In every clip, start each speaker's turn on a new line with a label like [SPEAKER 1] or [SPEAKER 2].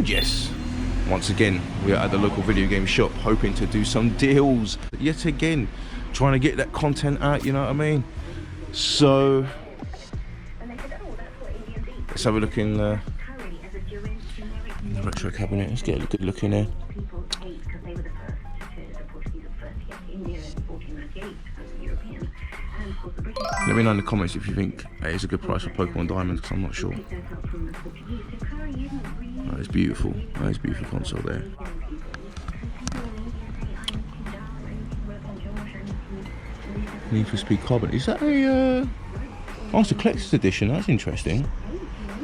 [SPEAKER 1] And yes, once again, we are at the local video game shop hoping to do some deals. Yet again, trying to get that content out, you know what I mean? So, let's have a look in the retro cabinet. Let's get a good look in there. Let me know in the comments if you think it is a good price for Pokemon Diamonds, because I'm not sure. Oh, it's beautiful. Oh, it's a beautiful console there. Need for Speed Carbon. Is that a... Oh, it's a collector's edition. That's interesting.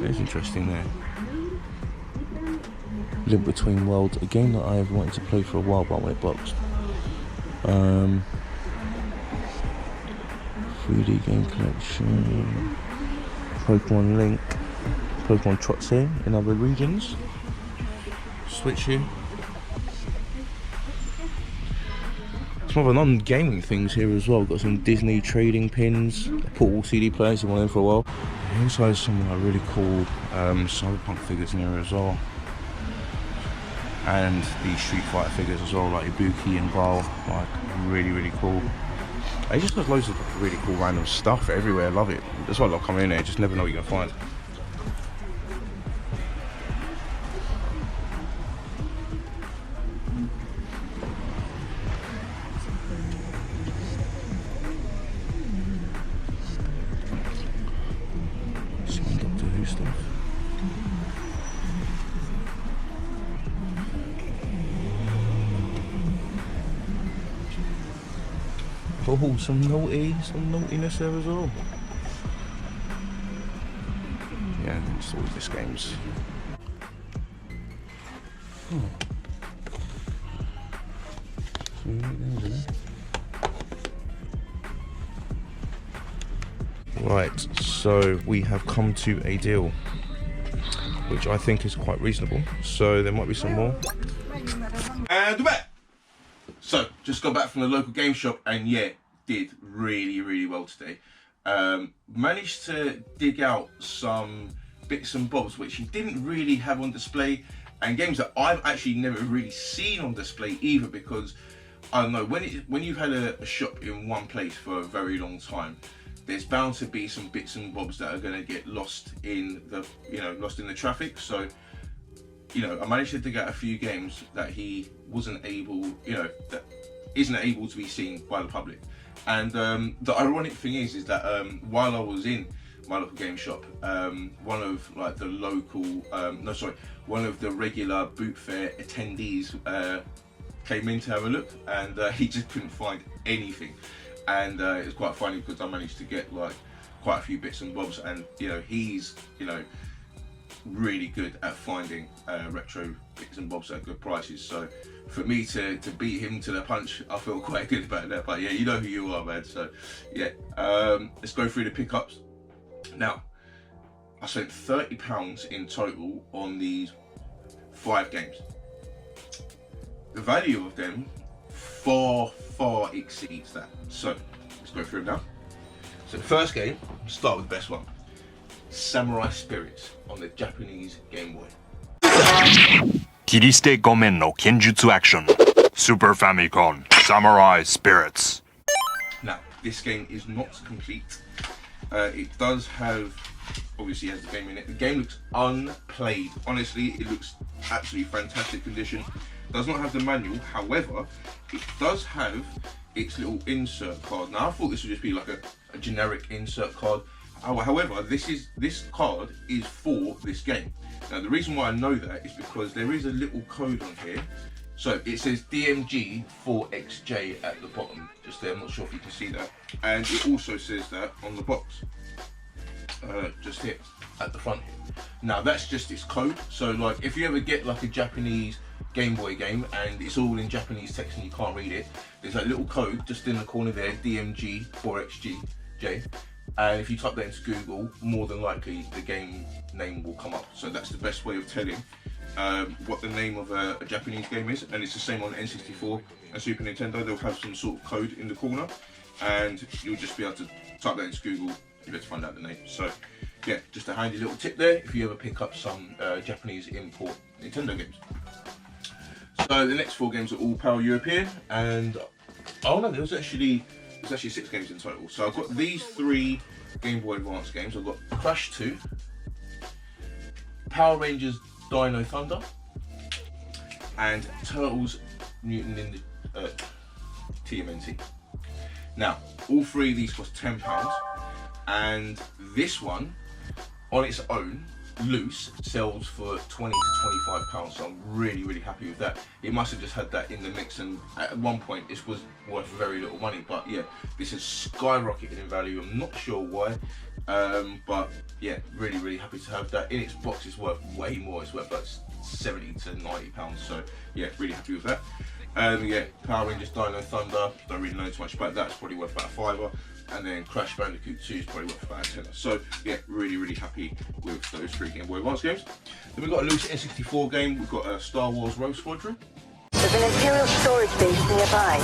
[SPEAKER 1] That's interesting there. Link Between Worlds. A game that I have wanted to play for a while, but I want it boxed. 3D game collection. Pokemon Link. Pokemon Trots here in other regions. Switch here. Some other non-gaming things here as well. Got some Disney trading pins, portable CD players, you want them for a while. Inside some really cool Cyberpunk figures in here as well. And these Street Fighter figures as well, like Ibuki and Guile, like really cool. They just got loads of really cool random stuff everywhere. I love it. That's why I love coming in here. Just never know what you're gonna find. Some Doctor Who stuff. Oh, some naughtiness there as well. Yeah, it's all these games. Right, so we have come to a deal, which I think is quite reasonable. So there might be some more. And we're back. So, just got back from the local game shop and yeah, did really well today. Managed to dig out some bits and bobs which he didn't really have on display, and games that I've actually never really seen on display either, because I don't know, when you've had a shop in one place for a very long time, there's bound to be some bits and bobs that are going to get lost in the lost in the traffic. So I managed to dig out a few games that he wasn't able, that isn't able to be seen by the public. And the ironic thing is that while I was in my local game shop, one of like the local, one of the regular boot fair attendees came in to have a look, and he just couldn't find anything. And it was quite funny because I managed to get like quite a few bits and bobs, and he's really good at finding retro bits and bobs at good prices. So for me to beat him to the punch, I feel quite good about that. But yeah, you know who you are, man. So yeah, let's go through the pickups. Now, I spent £30 in total on these 5 games. The value of them far exceeds that. So let's go through them now. So the first game, start with the best one. Samurai Spirits on the Japanese Game Boy.
[SPEAKER 2] 切り捨て5面の剣術アクション Super Famicom Samurai Spirits.
[SPEAKER 1] Now, this game is not complete. It does have, obviously has the game in it. The game looks unplayed. Honestly, it looks absolutely fantastic condition. Does not have the manual, however, it does have its little insert card. Now, I thought this would just be like a generic insert card. However, this card is for this game. Now, the reason why I know that is because there is a little code on here. So it says DMG4XJ at the bottom, just there. I'm not sure if you can see that. And it also says that on the box, just here at the front here. Now, that's just its code. So like, if you ever get like a Japanese Game Boy game and it's all in Japanese text and you can't read it, there's that little code just in the corner there, DMG4XJ. And if you type that into Google, more than likely the game name will come up. So that's the best way of telling what the name of a Japanese game is. And it's the same on N64 and Super Nintendo. They'll have some sort of code in the corner, and you'll just be able to type that into Google. You'll be able to find out the name. So yeah, just a handy little tip there if you ever pick up some Japanese import Nintendo games. So the next 4 games are all Power European, and oh no, there's actually 6 games in total. So I've got these 3 Game Boy Advance games. I've got Crash 2, Power Rangers Dino Thunder, and Turtles Mutant Ninja TMNT. Now, all 3 of these cost £10, and this one, on its own, loose, sells for £20 to £25, so I'm really happy with that. It must have just had that in the mix, and at one point this was worth very little money, but yeah, this has skyrocketed in value. I'm not sure why, but yeah, really happy to have that. In its box, it's worth way more. It's worth like £70 to £90, so yeah, really happy with that. Yeah, Power Rangers Dino Thunder, don't really know too much about that. It's probably worth about £5. And then Crash Bandicoot 2 is probably worth about £10. So yeah, really happy with those 3 Game Boy Advance games. Then we've got a loose N64 game. We've got a Star Wars Rogue Squadron.
[SPEAKER 3] There's an Imperial storage base nearby.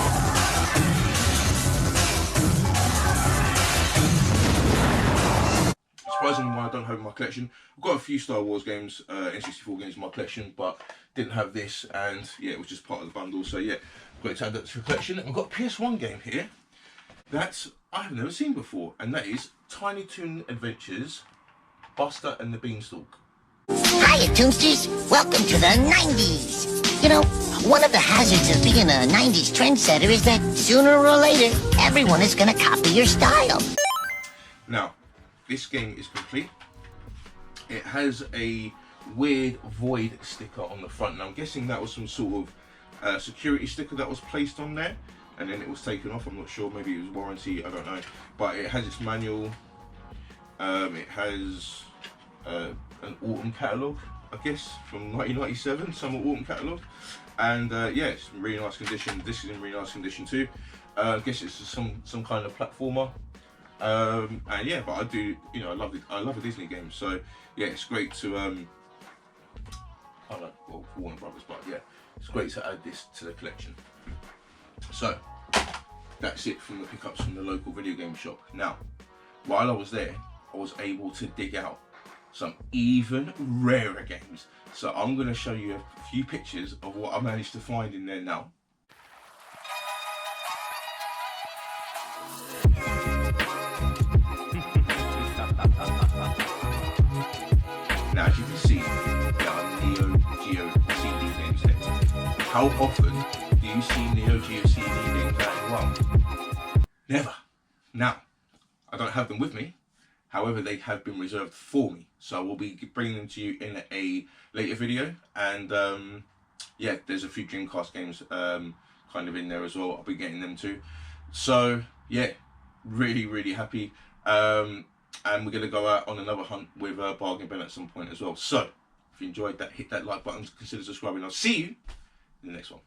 [SPEAKER 1] Surprisingly, why I don't have in my collection. I've got a few Star Wars games, N64 games in my collection, but didn't have this, and yeah, it was just part of the bundle. So yeah, great to add that to the collection. And we've got a PS1 game here that I have never seen before, and that is Tiny Toon Adventures, Buster and the Beanstalk.
[SPEAKER 4] Hiya, Toonsters! Welcome to the 90s! You know, one of the hazards of being a 90s trendsetter is that sooner or later, everyone is gonna copy your style.
[SPEAKER 1] Now, this game is complete. It has a weird void sticker on the front, and I'm guessing that was some sort of security sticker that was placed on there, and then it was taken off. I'm not sure, maybe it was warranty, I don't know. But it has its manual, it has an autumn catalogue, I guess, from 1997, summer autumn catalogue. And yeah, it's in really nice condition. This is in really nice condition too. I guess it's some kind of platformer. And yeah, but I do, you know, I love a Disney game, so yeah, it's great to I don't know, well, for Warner Brothers, but yeah, it's great to add this to the collection. So that's it from the pickups from the local video game shop. Now, while I was there, I was able to dig out some even rarer games. So I'm going to show you a few pictures of what I managed to find in there now. Now, as you can see, there are Neo Geo CD games here. How often do you see Neo Geo CD games out as well? Never. Now, I don't have them with me. However, they have been reserved for me. So I will be bringing them to you in a later video. And yeah, there's a few Dreamcast games kind of in there as well. I'll be getting them too. So yeah, really happy. And we're going to go out on another hunt with Bargain Ben at some point as well. So if you enjoyed that, hit that like button, consider subscribing. I'll see you in the next one.